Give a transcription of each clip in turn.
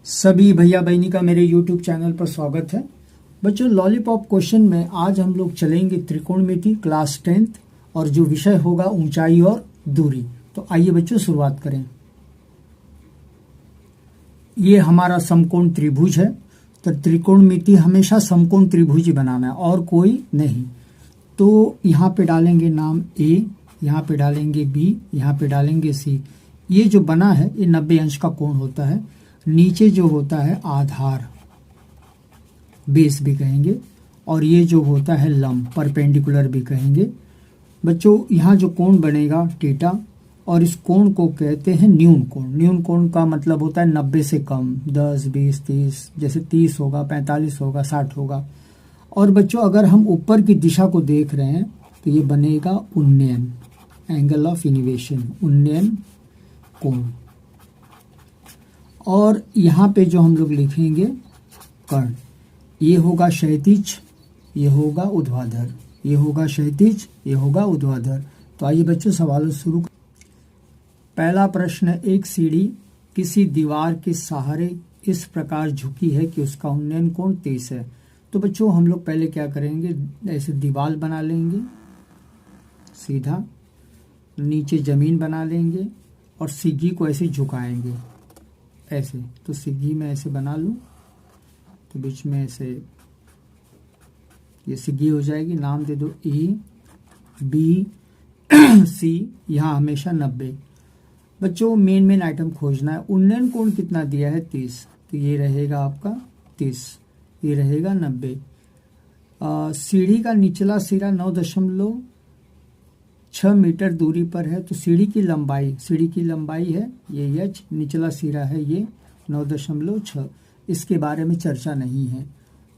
सभी भैया बहनी का मेरे YouTube चैनल पर स्वागत है। बच्चों, लॉलीपॉप क्वेश्चन में आज हम लोग चलेंगे त्रिकोणमिति क्लास 10th और जो विषय होगा ऊंचाई और दूरी। तो आइए बच्चों शुरुआत करें। ये हमारा समकोण त्रिभुज है, तो त्रिकोणमिति हमेशा समकोण त्रिभुज ही बनाना है और कोई नहीं। तो यहाँ पे डालेंगे नाम A, यहाँ पे डालेंगे B, यहाँ पे डालेंगे C। ये जो बना है ये 90 अंश का कोण होता है। नीचे जो होता है आधार, बेस भी कहेंगे, और ये जो होता है लंब, परपेंडिकुलर भी कहेंगे। बच्चों, यहाँ जो कोण बनेगा थीटा, और इस कोण को कहते हैं न्यून कोण। न्यून कोण का मतलब होता है 90 से कम, 10, 20, 30, जैसे 30 होगा, 45 होगा, 60 होगा। और बच्चों, अगर हम ऊपर की दिशा को देख रहे हैं तो ये बनेगा उन्नयन, एंगल ऑफ इनिवेशन, उन्नयन कोण। और यहाँ पे जो हम लोग लिखेंगे कर्ण, ये होगा क्षैतिज, ये होगा ऊर्ध्वाधर, ये होगा क्षैतिज, ये होगा ऊर्ध्वाधर। तो आइए बच्चों सवालों शुरू। पहला प्रश्न, एक सीढ़ी किसी दीवार के सहारे इस प्रकार झुकी है कि उसका उन्नयन कोण 30 है। तो बच्चों हम लोग पहले क्या करेंगे, ऐसे दीवार बना लेंगे सीधा, नीचे जमीन बना लेंगे और सिग्गी को ऐसे झुकाएंगे ऐसे। तो सिग्गी में ऐसे बना लूं तो बीच में ऐसे ये सिग्गी हो जाएगी। नाम दे दो A, B, C। यहाँ हमेशा 90। बच्चों मेन आइटम खोजना है। उन्नयन कोण कितना दिया है 30, तो ये रहेगा आपका 30, ये रहेगा 90। सीढ़ी का निचला सिरा 9.6 मीटर दूरी पर है। तो सीढ़ी की लंबाई है ये h, निचला सिरा है ये 9.6। इसके बारे में चर्चा नहीं है।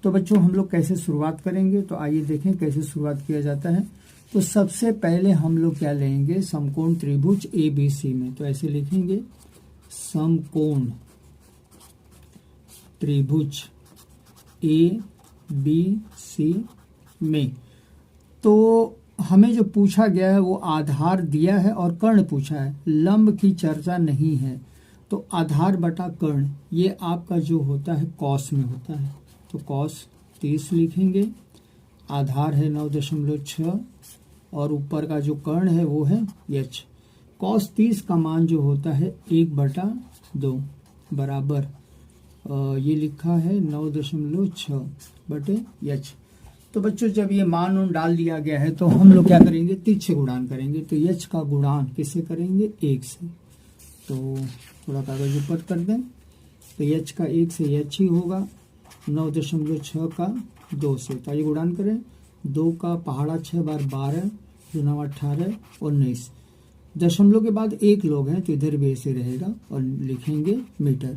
तो बच्चों हम लोग कैसे शुरुआत करेंगे, तो आइए देखें कैसे शुरुआत किया जाता है। तो सबसे पहले हम लोग क्या लेंगे, समकोण त्रिभुज ABC में। तो ऐसे लिखेंगे समकोण त्रिभुज ABC में। तो हमें जो पूछा गया है वो आधार दिया है और कर्ण पूछा है, लंब की चर्चा नहीं है। तो आधार बटा कर्ण ये आपका जो होता है कॉस में होता है। तो कॉस 30 लिखेंगे, आधार है 9.6 और ऊपर का जो कर्ण है वो है h। कॉस 30 का मान जो होता है 1/2 बराबर ये लिखा है 9.6 बटे h। तो बच्चों जब ये मान डाल दिया गया है तो हम लोग क्या करेंगे, तिरछे गुणान करेंगे। तो h का गुणान किससे करेंगे, 1 से। तो थोड़ा कागज ऊपर कर दें। तो h का 1 से h ही होगा, 9.6 का 2 से। तो ये गुणान करें, 2 का पहाड़ा 6 बार 12, 2 9 18, 19। दशमलव के बाद 1 लोग हैं तो इधर भी ऐसे रहेगा और लिखेंगे मीटर।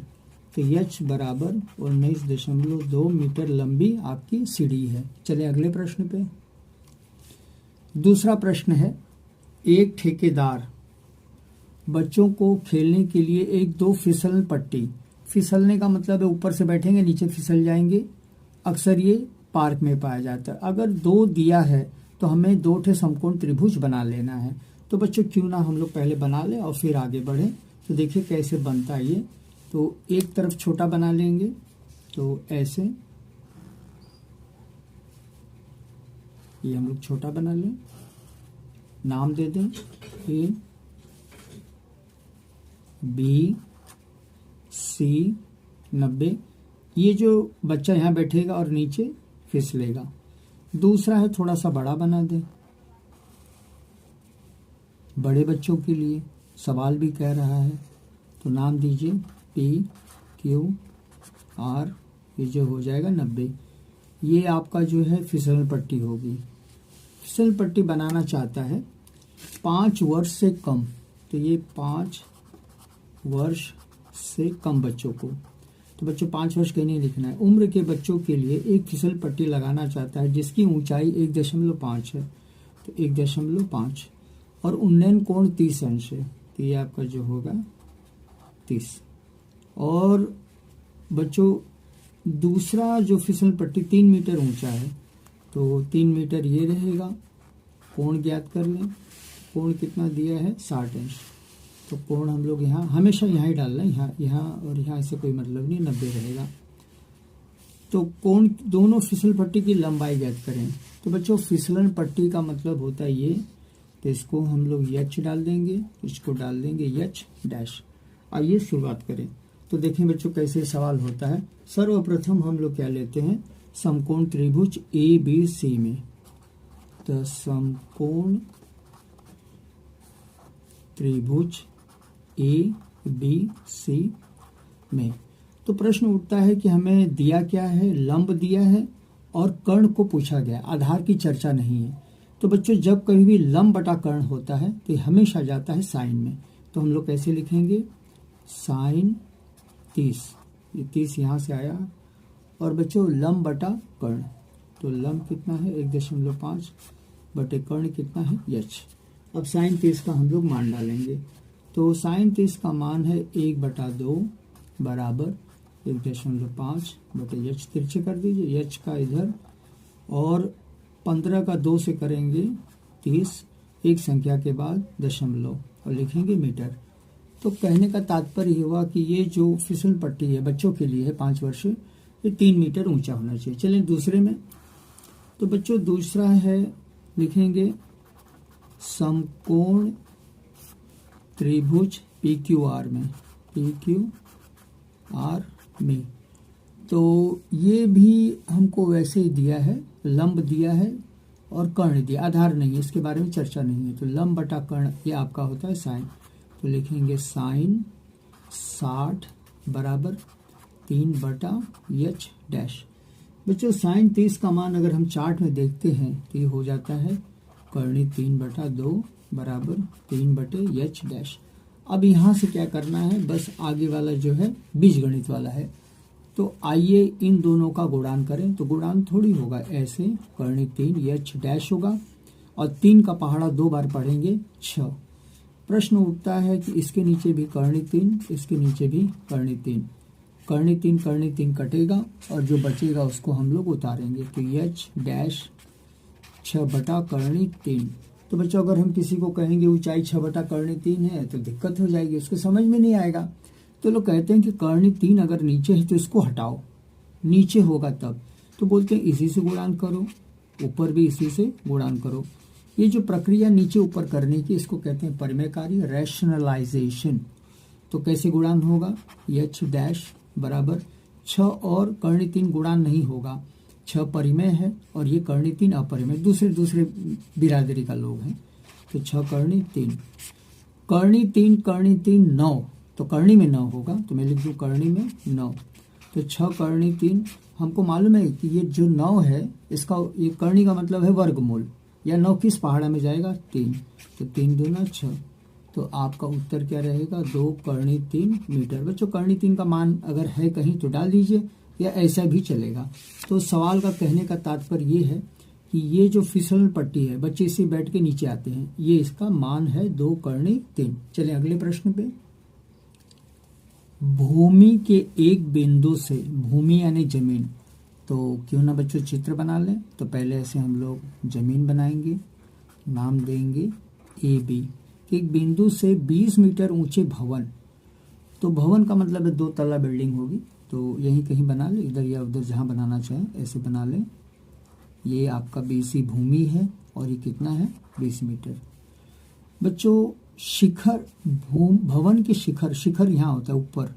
तो h बराबर 19.2 मीटर लंबी आपकी सीढ़ी है। चले अगले प्रश्न पे। दूसरा प्रश्न है, एक ठेकेदार बच्चों को खेलने के लिए 1-2 फिसल पट्टी, फिसलने का मतलब है ऊपर से बैठेंगे नीचे फिसल जाएंगे, अक्सर ये पार्क में पाया जाता है। अगर 2 दिया है तो हमें 2 ठे समकोण त्रिभुज बना लेना है। तो बच्चों क्यों ना हम लोग पहले बना लें और फिर आगे बढ़ें। तो देखिए कैसे बनता है ये। तो एक तरफ छोटा बना लेंगे, तो ऐसे ये हम लोग छोटा बना लें, नाम दे दें A, B, C 90। ये जो बच्चा यहाँ बैठेगा और नीचे फिसलेगा। दूसरा है थोड़ा सा बड़ा बना दें, बड़े बच्चों के लिए सवाल भी कह रहा है। तो नाम दीजिए P, Q, R, ये जो हो जाएगा 90। ये आपका जो है फिसल पट्टी होगी। फिसल पट्टी बनाना चाहता है 5 वर्ष से कम, तो ये 5 वर्ष से कम बच्चों को। तो बच्चों 5 वर्ष कहीं नहीं लिखना है। उम्र के बच्चों के लिए एक फिसल पट्टी लगाना चाहता है जिसकी ऊंचाई 1.5 है। तो 1.5 और उन्नयन कोण 30 अंश है। तो ये आपका जो होगा 30। और बच्चों दूसरा जो फिसल पट्टी 3 मीटर ऊंचा है, तो 3 मीटर ये रहेगा। कोण ज्ञात कर लें, कोण कितना दिया है 60 अंश। तो कोण हम लोग यहाँ हमेशा यहाँ ही डालना है, यहाँ और यहाँ से कोई मतलब नहीं, 90 रहेगा। तो कोण दोनों फिसल पट्टी की लंबाई ज्ञात करें। तो बच्चों फिसलन पट्टी का मतलब होता है ये, तो इसको हम लोग एच डाल देंगे, इसको डाल देंगे एच डैश। आइए शुरुआत करें। तो देखें बच्चों कैसे सवाल होता है। सर्वप्रथम हम लोग क्या लेते हैं, समकोण त्रिभुज ए बी सी में। तो समकोण त्रिभुज ए बी सी में तो प्रश्न उठता है कि हमें दिया क्या है, लंब दिया है और कर्ण को पूछा गया, आधार की चर्चा नहीं है। तो बच्चों जब कभी भी लंब बटा कर्ण होता है तो हमेशा जाता है साइन में। तो हम लोग कैसे लिखेंगे, साइन 30, ये 30 यहाँ से आया। और बच्चों लंब बटा कर्ण, तो लंब कितना है 1.5 बटे कर्ण कितना है h। अब साइन 30 का हम लोग मान डालेंगे। तो साइन 30 का मान है 1/2 बराबर 1.5 बटे h। तिरछे कर दीजिए h का इधर, और 15 का 2 से करेंगे 30, एक संख्या के बाद दशमलव और लिखेंगे मीटर। तो कहने का तात्पर्य ये हुआ कि ये जो फिसल पट्टी है बच्चों के लिए है 5 वर्ष, ये 3 मीटर ऊंचा होना चाहिए। चलें दूसरे में। तो बच्चों दूसरा है, लिखेंगे समकोण त्रिभुज PQR में, PQR में। तो ये भी हमको वैसे ही दिया है, लंब दिया है और कर्ण दिया, आधार नहीं है, इसके बारे में चर्चा नहीं है। तो लंब बटा कर्ण ये आपका होता है साइन। तो लिखेंगे साइन 60 बराबर 3/h डैश। बच्चों साइन 30 का मान अगर हम चार्ट में देखते हैं तो ये हो जाता है कर्णी 3/2 बराबर 3/h डैश। अब यहाँ से क्या करना है, बस आगे वाला जो है बीजगणित वाला है। तो आइए इन दोनों का गुणान करें। तो गुणान थोड़ी होगा ऐसे, कर्णी 3h डैश होगा और 3 का पहाड़ा 2 बार पढ़ेंगे 6। प्रश्न उठता है कि इसके नीचे भी कर्णी 3, इसके नीचे भी कर्णी 3, कर्णी 3 कटेगा और जो बचेगा उसको हम लोग उतारेंगे। तो h डैश 6 बटा कर्णी 3। तो बच्चों अगर हम किसी को कहेंगे ऊंचाई 6 बटा कर्णी 3 है तो दिक्कत हो जाएगी, उसको समझ में नहीं आएगा। तो लोग कहते हैं कि कर्णी 3 अगर नीचे है तो इसको हटाओ, नीचे होगा तब। तो बोलते हैं इसी से गुणान करो, ऊपर भी इसी से गुणान करो। ये जो प्रक्रिया नीचे ऊपर करने की, इसको कहते हैं परिमेय कार्य, रैशनलाइजेशन। तो कैसे गुणान होगा, h डैश बराबर 6 और कर्णी 3 गुणान नहीं होगा, 6 परिमेय है और ये कर्णी 3 अपरिमेय, दूसरे बिरादरी का लोग हैं। तो 6 कर्णी 3, कर्णी 3 9, तो कर्णी में 9 होगा, तो मैं लिख दूं कर्णी में 9। तो 6 कर्णी 3, हमको मालूम है कि ये जो 9 है इसका, ये कर्णी का मतलब है वर्गमूल, या 9 किस पहाड़ा में जाएगा 3, तो 3 दूना 6। तो आपका उत्तर क्या रहेगा, 2 कर्णी 3 मीटर। बच्चों कर्णी 3 का मान अगर है कहीं तो डाल दीजिए, या ऐसा भी चलेगा। तो सवाल का कहने का तात्पर्य ये है कि ये जो फिसल पट्टी है, बच्चे इसे बैठ के नीचे आते हैं, ये इसका मान है 2 कर्णी 3। चलिए अगले प्रश्न पे। भूमि के एक बिंदु से, भूमि यानी जमीन, तो क्यों ना बच्चों चित्र बना लें। तो पहले ऐसे हम लोग जमीन बनाएंगे, नाम देंगे AB। एक बिंदु से 20 मीटर ऊंचे भवन, तो भवन का मतलब है 2 तल्ला बिल्डिंग होगी, तो यहीं कहीं बना ले, इधर या उधर जहां बनाना चाहे ऐसे बना ले। ये आपका BC भूमि है और ये कितना है 20 मीटर। बच्चों शिखर, भवन के शिखर यहाँ होता है ऊपर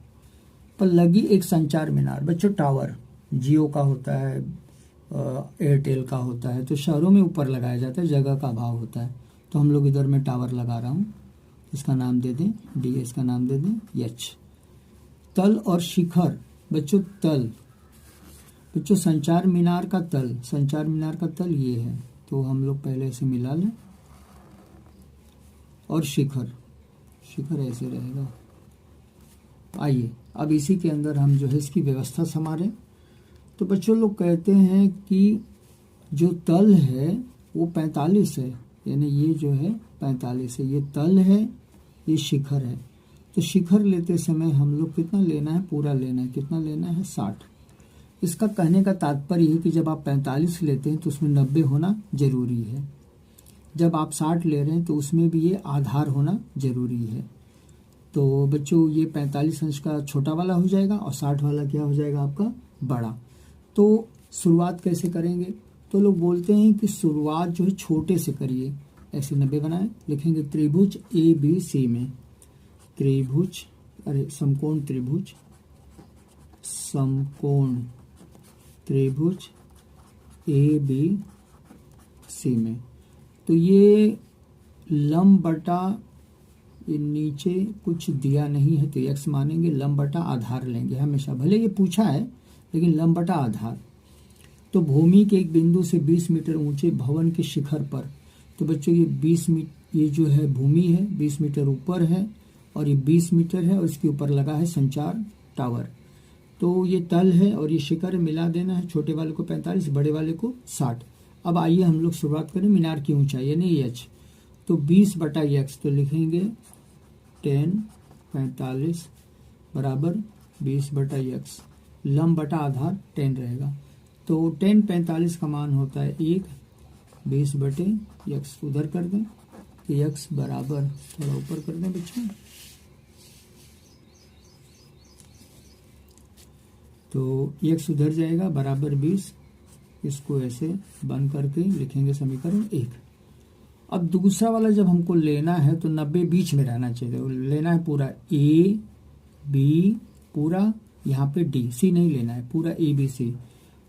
पर लगी एक संचार मीनार। बच्चों टावर जियो का होता है, एयरटेल का होता है, तो शहरों में ऊपर लगाया जाता है, जगह का अभाव होता है। तो हम लोग इधर में टावर लगा रहा हूँ, इसका नाम दे दें D, इसका नाम दे दें H। तल और शिखर, बच्चों तल, बच्चों संचार मीनार का तल, संचार मीनार का तल ये है, तो हम लोग पहले इसे मिला लें। और शिखर ऐसे रहेगा। आइए अब इसी के अंदर हम जो है इसकी व्यवस्था संभालें। तो बच्चों लोग कहते हैं कि जो तल है वो 45 है, यानी ये जो है 45 है, ये तल है, ये शिखर है। तो शिखर लेते समय हम लोग कितना लेना है, पूरा लेना है, कितना लेना है 60। इसका कहने का तात्पर्य है कि जब आप 45 लेते हैं तो उसमें 90 होना जरूरी है, जब आप 60 ले रहे हैं तो उसमें भी ये आधार होना जरूरी है। तो बच्चों ये 45 अंश का छोटा वाला हो जाएगा और 60 वाला क्या हो जाएगा आपका बड़ा। तो शुरुआत कैसे करेंगे? तो लोग बोलते हैं कि शुरुआत जो है छोटे से करिए। ऐसे 90 बनाए, लिखेंगे त्रिभुज ABC में, त्रिभुज समकोण त्रिभुज ABC में। तो ये लंब बटा, ये नीचे कुछ दिया नहीं है तो x मानेंगे, लंब बटा आधार लेंगे हमेशा, भले ये पूछा है लेकिन लंब बटा आधार। तो भूमि के एक बिंदु से 20 मीटर ऊंचे भवन के शिखर पर, तो बच्चों ये 20 मीटर, ये जो है भूमि है 20 मीटर ऊपर है और ये 20 मीटर है और इसके ऊपर लगा है संचार टावर। तो ये तल है और ये शिखर मिला देना है, छोटे वाले को 45, बड़े वाले को 60। अब आइए हम लोग शुरुआत करें मीनार की ऊंचाई यानी h। तो 20 बटा x, तो लिखेंगे 10 45 बराबर 20 बटा x, लंब बटा आधार 10 रहेगा। तो 10 45 का मान होता है 1, 20 बटे x उधर कर दें, x बराबर, थोड़ा ऊपर कर दें बच्चों, तो x उधर जाएगा बराबर 20, इसको ऐसे बंद करके लिखेंगे समीकरण 1। अब दूसरा वाला जब हमको लेना है तो 90 बीच में रहना चाहिए, लेना है पूरा A B, पूरा यहाँ पे D, C नहीं लेना है, पूरा ABC।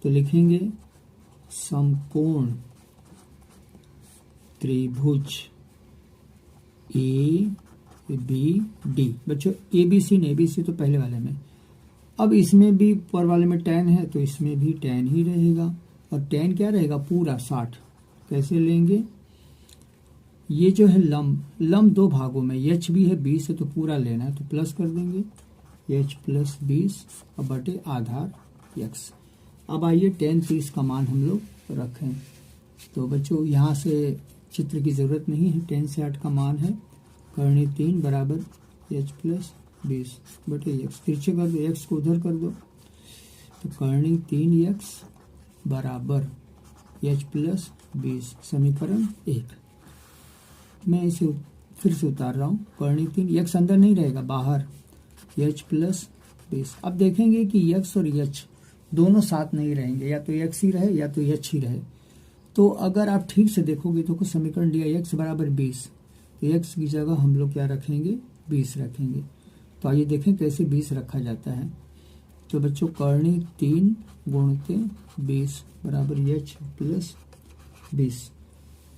तो लिखेंगे समकोण त्रिभुज ABD। बच्चों ABC नहीं, ABC तो पहले वाले में। अब इसमें भी ऊपर वाले में tan है तो इसमें भी tan ही रहेगा, और tan क्या रहेगा पूरा 60। कैसे लेंगे? ये जो है लंब दो भागों में, h भी है 20 है तो पूरा लेना है, तो प्लस कर देंगे h प्लस 20 और बटे आधार x। अब आइए tan 30 का मान हम लोग रखें। तो बच्चों यहाँ से चित्र की ज़रूरत नहीं है, tan से 8 का मान है करनी 3 बराबर h प्लस 20 बटे x। तिरछे कर दो, x को उधर कर दो, तो करनी 3x बराबर h प्लस 20, समीकरण 1। मैं इसे फिर से उतार रहा हूँ, करनी 3, x अंदर नहीं रहेगा बाहर, h प्लस 20। अब देखेंगे कि x और h दोनों साथ नहीं रहेंगे, या तो x ही रहे या तो h ही रहे। तो अगर आप ठीक से देखोगे तो कुछ समीकरण दिया x बराबर 20, तो x की जगह हम लोग क्या रखेंगे 20 रखेंगे। तो आइए देखें कैसे 20 रखा जाता है। तो बच्चों करनी 3 गुणित 20 बराबर h प्लस 20।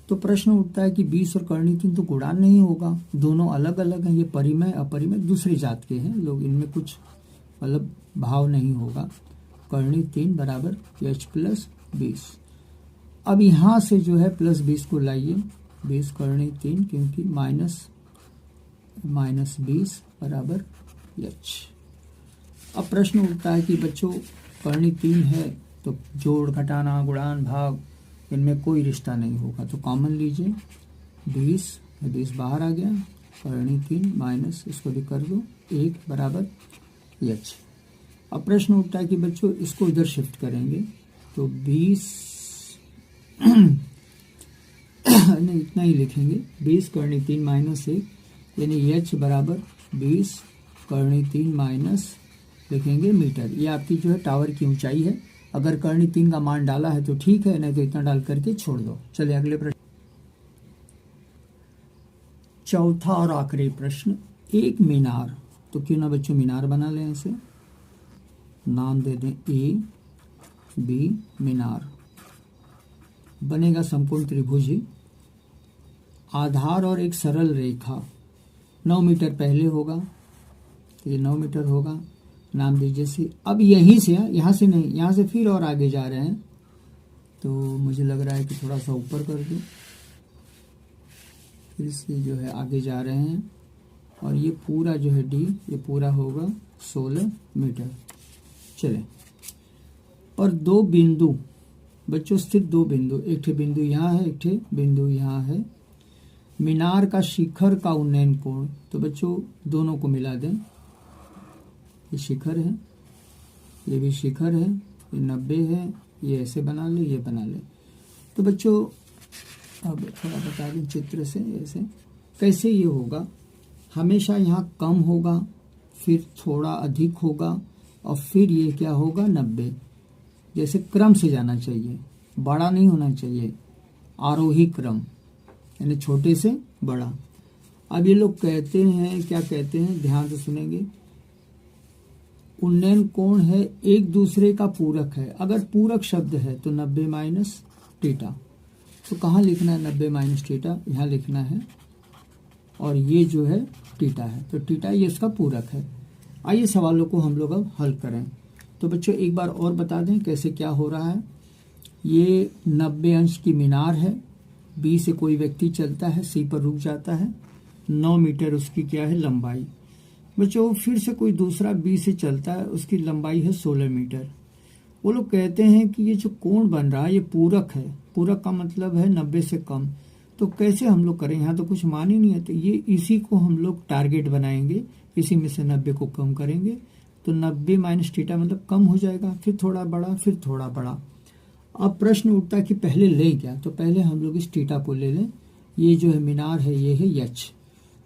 तो प्रश्न उठता है कि 20 और करनी 3 तो गुणान नहीं होगा, दोनों अलग अलग हैं, ये परिमेय अपरिमेय दूसरी जात के हैं लोग, इनमें कुछ मतलब भाव नहीं होगा। करनी 3 बराबर h प्लस 20। अब यहाँ से जो है प्लस 20 को लाइए, 20 करनी 3 क्योंकि माइनस 20 बराबर h। अब प्रश्न उठता है कि बच्चों करनी 3 है तो जोड़ घटाना गुणान भाग इनमें कोई रिश्ता नहीं होगा, तो कॉमन लीजिए 20 बाहर आ गया, करनी 3 माइनस इसको भी कर दो 1 बराबर h। अब प्रश्न उठता है कि बच्चों इसको इधर शिफ्ट करेंगे तो 20 नहीं इतना ही लिखेंगे, 20 करनी 3 माइनस 1 यानी h बराबर 20 करनी 3 माइनस लिखेंगे मीटर। ये आपकी जो है टावर की ऊंचाई है। अगर करनी 3 का मान डाला है तो ठीक है, नहीं तो इतना डाल करके छोड़ दो। चलिए अगले प्रश्न, चौथा और आखिरी प्रश्न, एक मीनार, तो क्यों ना बच्चों मीनार बना लें, इसे नाम दे दें AB मीनार, बनेगा समकोण त्रिभुज ही। आधार और एक सरल रेखा 9 मीटर पहले होगा, तो ये 9 मीटर होगा, नाम दीजिए सी। अब यहीं से, यहाँ से नहीं, यहाँ से फिर और आगे जा रहे हैं, तो मुझे लग रहा है कि थोड़ा सा ऊपर कर दूं, फिर से जो है आगे जा रहे हैं, और ये पूरा जो है D ये पूरा होगा 16 मीटर। चले, और दो बिंदु बच्चों स्थित, दो बिंदु, एक ठे बिंदु यहाँ है, एक ठे बिंदु यहाँ है। मीनार का शिखर का उन्नयन कोण, तो बच्चों दोनों को मिला दें, ये शिखर है, ये भी शिखर है, ये 90 है, ये ऐसे बना ले, ये बना ले। तो बच्चों अब थोड़ा बता दें चित्र से, ऐसे कैसे ये होगा, हमेशा यहाँ कम होगा, फिर थोड़ा अधिक होगा और फिर ये क्या होगा 90। जैसे क्रम से जाना चाहिए, बड़ा नहीं होना चाहिए, आरोही क्रम यानी छोटे से बड़ा। अब ये लोग कहते हैं, क्या कहते हैं, ध्यान से सुनेंगे, उन्नयन कोण है एक दूसरे का पूरक है। अगर पूरक शब्द है तो 90 माइनस थीटा। तो कहाँ लिखना है 90 माइनस थीटा, यहाँ लिखना है, और ये जो है थीटा है, तो थीटा ये इसका पूरक है। आइए सवालों को हम लोग अब हल करें। तो बच्चों एक बार और बता दें कैसे क्या हो रहा है। ये 90 अंश की मीनार है, बी से कोई व्यक्ति चलता है, सी पर रुक जाता है, 9 मीटर उसकी क्या है लंबाई। बच्चों फिर से कोई दूसरा बी से चलता है, उसकी लंबाई है 16 मीटर। वो लोग कहते हैं कि ये जो कोण बन रहा है ये पूरक है। पूरक का मतलब है 90 से कम। तो कैसे हम लोग करें, यहाँ तो कुछ मान ही नहीं है। तो ये इसी को हम लोग टारगेट बनाएंगे, इसी में से 90 को कम करेंगे। तो 90 माइनस थीटा मतलब कम हो जाएगा, फिर थोड़ा बड़ा, फिर थोड़ा बड़ा। अब प्रश्न उठता है कि पहले लें क्या, तो पहले हम लोग इस थीटा को ले लें। ये जो है मीनार है ये है एच,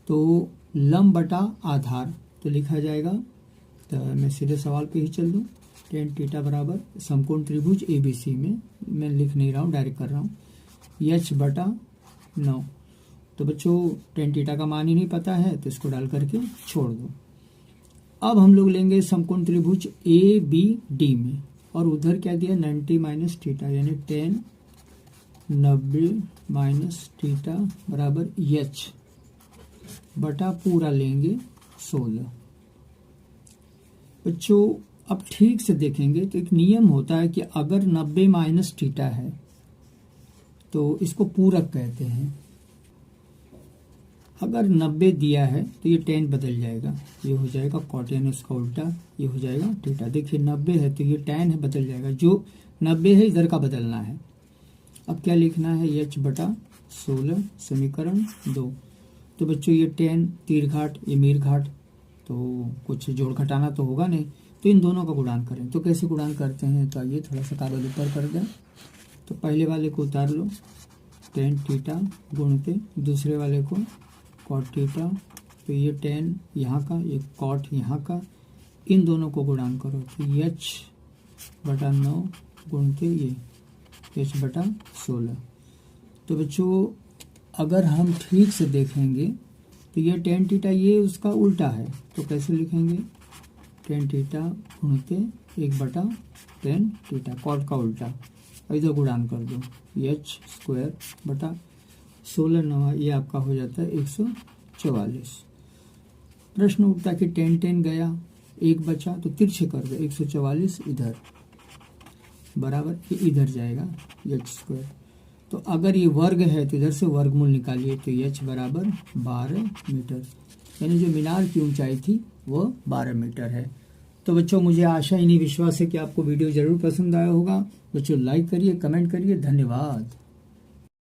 तो लंब बटा आधार, तो लिखा जाएगा, तो मैं सीधे सवाल पे ही चल दूँ। tan थीटा बराबर समकोण त्रिभुज ABC में मैं लिख नहीं रहा हूँ, डायरेक्ट कर रहा हूँ, एच बटा 9। तो बच्चों tan थीटा का मान ही नहीं पता है तो इसको डाल करके छोड़ दो। अब हम लोग लेंगे समकोण त्रिभुज ABD में, और उधर क्या दिया 90 माइनस थीटा, यानी tan 90 माइनस थीटा बराबर एच बटा पूरा लेंगे 16। बच्चों अब ठीक से देखेंगे तो एक नियम होता है कि अगर 90 माइनस थीटा है तो इसको पूरक कहते हैं। अगर 90 दिया है तो ये tan बदल जाएगा, ये हो जाएगा cot, यानी उसका उल्टा, ये हो जाएगा थीटा। देखिए 90 है तो ये tan है, बदल जाएगा, जो 90 है इधर का बदलना है। अब क्या लिखना है, एच बटा 16 समीकरण 2। तो बच्चों ये tan तीर घाट, ये मीर घाट, तो कुछ जोड़ घटाना तो होगा नहीं, तो इन दोनों का गुणान करें। तो कैसे गुणान करते हैं, तो आइए थोड़ा सा कागज ऊपर कर दें। तो पहले वाले को उतार लो, tan थीटा गुण पे दूसरे वाले को cot थीटा, तो ये tan यहाँ का, ये cot यहाँ का, इन दोनों को गुणान करो। तो h बटा 9 गुणते ये h बटा 16। तो बच्चों अगर हम ठीक से देखेंगे तो ये tan थीटा ये उसका उल्टा है, तो कैसे लिखेंगे, tan थीटा गुणते 1 बटा tan थीटा, cot का उल्टा, इधर गुणान कर दो, h स्क्वायर बटा 16 9, ये आपका हो जाता है 144। प्रश्न उठता कि tan गया, 1 बचा, तो तिरछे कर दो, 144 इधर बराबर ये इधर जाएगा h स्क्वायर। तो अगर ये वर्ग है तो इधर से वर्गमूल निकालिए, तो h बराबर 12 मीटर, यानी जो मीनार की ऊंचाई थी वो 12 मीटर है। तो बच्चों मुझे आशा ही नहीं विश्वास है कि आपको वीडियो जरूर पसंद आया होगा। बच्चों लाइक करिए, कमेंट करिए, धन्यवाद।